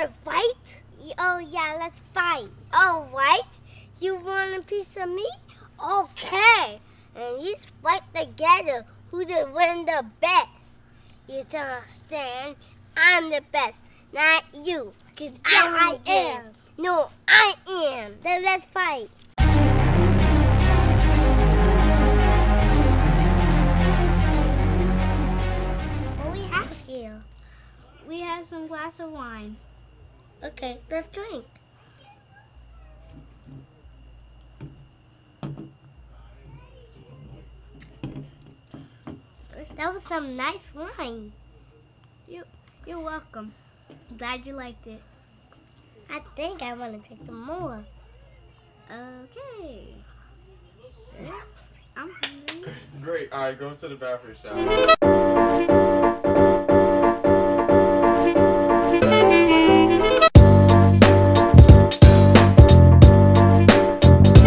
want to fight? Oh, yeah, let's fight. All right. You want a piece of me? Okay. And let's fight together. Who to win the best? You don't understand? I'm the best, not you. Because I am. No, I am. Then let's fight. What do we have here? We have some glass of wine. Okay, let's drink. That was some nice wine. You're welcome. Glad you liked it. I think I want to take some more. Okay. Sure. I'm hungry. Great. All right, go to the bathroom, shower.